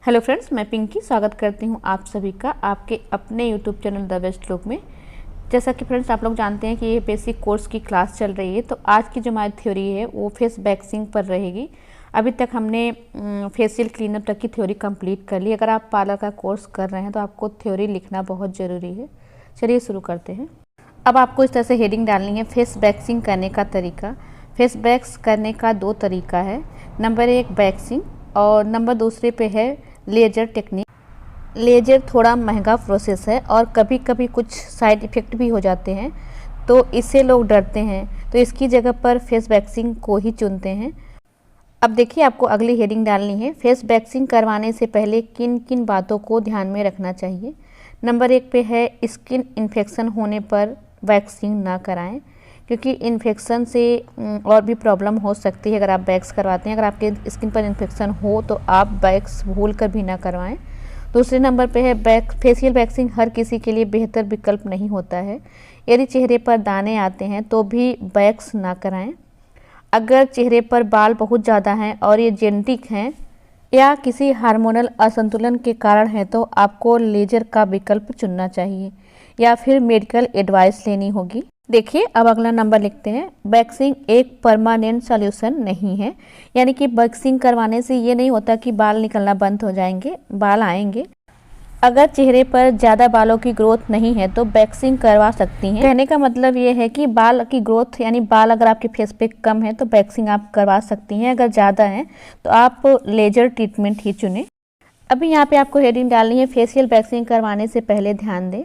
Hello friends, मैं पिंकी स्वागत करती हूँ आप सभी का आपके अपने YouTube channel the best look में। जैसा कि फ्रेंड्स आप लोग जानते हैं कि ये बेसिक कोर्स की क्लास चल रही है, तो आज की जो हमारी थ्योरी है वो फेस वैक्सिंग पर रहेगी। अभी तक हमने फेशियल क्लीनअप तक की थ्योरी कंप्लीट कर ली। अगर आप पार्लर का कोर्स कर रहे हैं तो आपको थ्योरी लिखना बहुत ज़रूरी है। चलिए शुरू करते हैं। अब आपको इस तरह से हेडिंग डालनी है, फेस वैक्सिंग करने का तरीका। फेस वैक्स करने का दो तरीका है, नंबर 1 वैक्सिंग और नंबर दूसरे पे है लेजर टेक्निक। लेजर थोड़ा महंगा प्रोसेस है और कभी कभी कुछ साइड इफ़ेक्ट भी हो जाते हैं, तो इससे लोग डरते हैं, तो इसकी जगह पर फेस वैक्सिंग को ही चुनते हैं। अब देखिए, आपको अगली हेडिंग डालनी है, फेस वैक्सिंग करवाने से पहले किन किन बातों को ध्यान में रखना चाहिए। नंबर 1 पे है स्किन इन्फेक्शन होने पर वैक्सिंग ना कराएं, क्योंकि इन्फेक्शन से और भी प्रॉब्लम हो सकती है अगर आप वैक्स करवाते हैं। अगर आपके स्किन पर इन्फेक्शन हो तो आप वैक्स भूल कर भी ना करवाएं। दूसरे नंबर पे है फेशियल वैक्सिंग हर किसी के लिए बेहतर विकल्प नहीं होता है। यदि चेहरे पर दाने आते हैं तो भी वैक्स ना कराएं। अगर चेहरे पर बाल बहुत ज़्यादा हैं और ये जेनेटिक हैं या किसी हार्मोनल असंतुलन के कारण है तो आपको लेजर का विकल्प चुनना चाहिए या फिर मेडिकल एडवाइस लेनी होगी। देखिए, अब अगला नंबर लिखते हैं, वैक्सिंग एक परमानेंट सॉल्यूशन नहीं है। यानी कि वैक्सिंग करवाने से ये नहीं होता कि बाल निकलना बंद हो जाएंगे, बाल आएंगे। अगर चेहरे पर ज़्यादा बालों की ग्रोथ नहीं है तो वैक्सिंग करवा सकती हैं। कहने का मतलब ये है कि बाल की ग्रोथ यानी बाल अगर आपके फेस पे कम है तो वैक्सिंग आप करवा सकती हैं। अगर ज़्यादा है तो आप लेजर ट्रीटमेंट ही चुनें। अभी यहाँ पे आपको हेडिंग डालनी है, फेशियल वैक्सिंग करवाने से पहले ध्यान दें।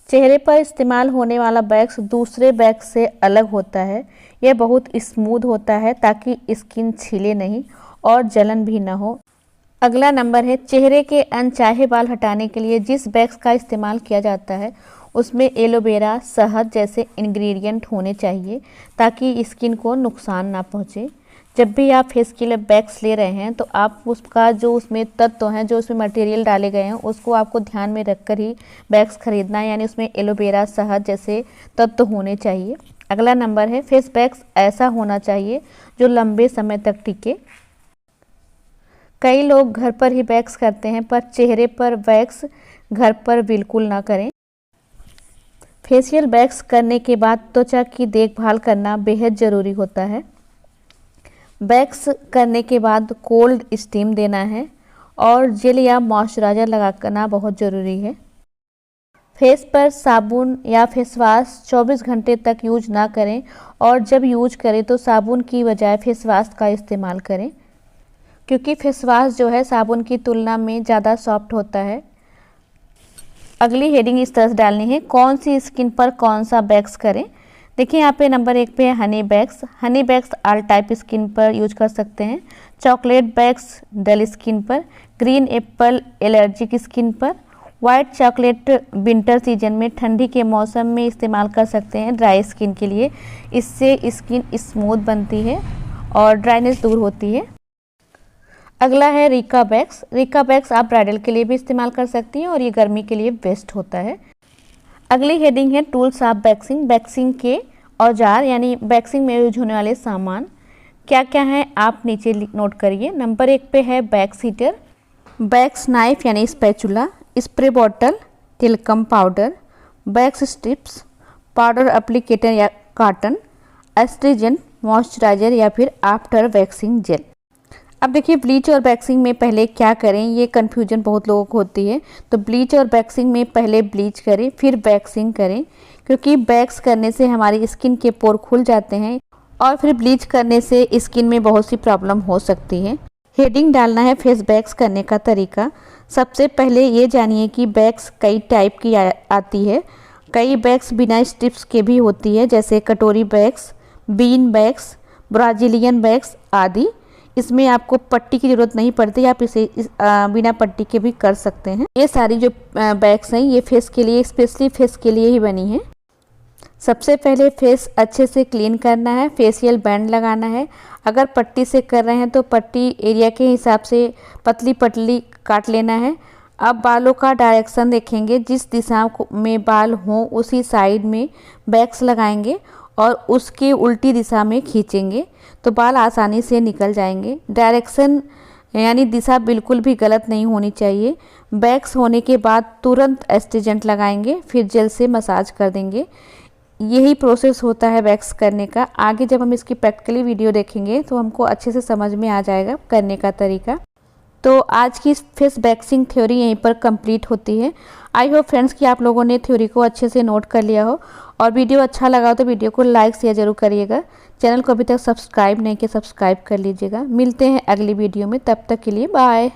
चेहरे पर इस्तेमाल होने वाला वैक्स दूसरे वैक्स से अलग होता है। यह बहुत स्मूथ होता है ताकि स्किन छिले नहीं और जलन भी ना हो। अगला नंबर है, चेहरे के अनचाहे बाल हटाने के लिए जिस वैक्स का इस्तेमाल किया जाता है उसमें एलोवेरा, शहद जैसे इंग्रेडिएंट होने चाहिए ताकि स्किन को नुकसान ना पहुँचे। जब भी आप फेस के लिए वैक्स ले रहे हैं तो आप उसका जो उसमें तत्व हैं, जो उसमें मटेरियल डाले गए हैं, उसको आपको ध्यान में रखकर ही वैक्स खरीदना है। यानी उसमें एलोवेरा, शहद जैसे तत्व होने चाहिए। अगला नंबर है, फेस वैक्स ऐसा होना चाहिए जो लंबे समय तक टिके। कई लोग घर पर ही वैक्स करते हैं, पर चेहरे पर वैक्स घर पर बिल्कुल ना करें। फेशियल वैक्स करने के बाद त्वचा की देखभाल करना बेहद ज़रूरी होता है। वैक्स करने के बाद कोल्ड स्टीम देना है और जेल या मॉइस्चराइज़र लगाना बहुत ज़रूरी है। फेस पर साबुन या फेस वॉश 24 घंटे तक यूज ना करें और जब यूज करें तो साबुन की बजाय फेस वॉश का इस्तेमाल करें, क्योंकि फेस वॉश जो है साबुन की तुलना में ज़्यादा सॉफ्ट होता है। अगली हेडिंग इस तरह से डालनी है, कौन सी स्किन पर कौन सा वैक्स करें। देखिए, यहाँ पे नंबर 1 पे है honey wax. Honey wax all type skin पर यूज कर सकते हैं। चॉकलेट वैक्स डल स्किन पर, ग्रीन एप्पल एलर्जिक स्किन पर, वाइट चॉकलेट विंटर सीजन में ठंडी के मौसम में इस्तेमाल कर सकते हैं ड्राई स्किन के लिए। इससे स्किन स्मूथ बनती है और ड्राइनेस दूर होती है। अगला है रिका वैक्स। रिका वैक्स आप ब्राइडल के लिए भी इस्तेमाल कर सकती हैं और ये गर्मी के लिए बेस्ट होता है। अगली हेडिंग है टूल्स ऑफ वैक्सिंग। वैक्सिंग के औजार यानी वैक्सिंग में यूज होने वाले सामान क्या क्या हैं आप नीचे नोट करिए। नंबर 1 पे है वैक्स हीटर, वैक्स नाइफ यानी spatula, spray bottle, talcum powder, wax strips, powder applicator या कॉटन, एस्ट्रीजेंट, मॉइस्चराइजर या फिर आफ्टर वैक्सिंग जेल। अब देखिए, ब्लीच और वैक्सिंग में पहले क्या करें, ये कन्फ्यूजन बहुत लोगों को होती है। तो ब्लीच और वैक्सिंग में पहले ब्लीच करें फिर वैक्सिंग करें, क्योंकि वैक्स करने से हमारी स्किन के पोर खुल जाते हैं और फिर ब्लीच करने से स्किन में बहुत सी प्रॉब्लम हो सकती है। हेडिंग डालना है, फेस वैक्स करने का तरीका। सबसे पहले ये जानिए कि वैक्स कई टाइप की आती है। कई वैक्स बिना स्ट्रिप्स के भी होती है, जैसे कटोरी wax, bean wax, Brazilian wax आदि। इसमें आपको पट्टी की ज़रूरत नहीं पड़ती, आप इसे बिना पट्टी के भी कर सकते हैं। ये सारी जो वैक्स हैं ये फेस के लिए, स्पेशली फेस के लिए ही बनी है। सबसे पहले फेस अच्छे से क्लीन करना है, फेशियल बैंड लगाना है। अगर पट्टी से कर रहे हैं तो पट्टी एरिया के हिसाब से पतली पतली काट लेना है। अब बालों का डायरेक्शन देखेंगे, जिस दिशा में बाल हों उसी साइड में वैक्स लगाएंगे और उसकी उल्टी दिशा में खींचेंगे तो बाल आसानी से निकल जाएंगे। डायरेक्शन यानी दिशा बिल्कुल भी गलत नहीं होनी चाहिए। वैक्स होने के बाद तुरंत एस्ट्रीजेंट लगाएंगे, फिर जेल से मसाज कर देंगे। यही प्रोसेस होता है वैक्स करने का। आगे जब हम इसकी प्रैक्टिकली वीडियो देखेंगे तो हमको अच्छे से समझ में आ जाएगा करने का तरीका। तो आज की फेस वैक्सिंग थ्योरी यहीं पर कंप्लीट होती है। आई होप फ्रेंड्स कि आप लोगों ने थ्योरी को अच्छे से नोट कर लिया हो, और वीडियो अच्छा लगा हो तो वीडियो को लाइक शेयर जरूर करिएगा। चैनल को अभी तक सब्सक्राइब नहीं किया, सब्सक्राइब कर लीजिएगा। मिलते हैं अगली वीडियो में, तब तक के लिए बाय।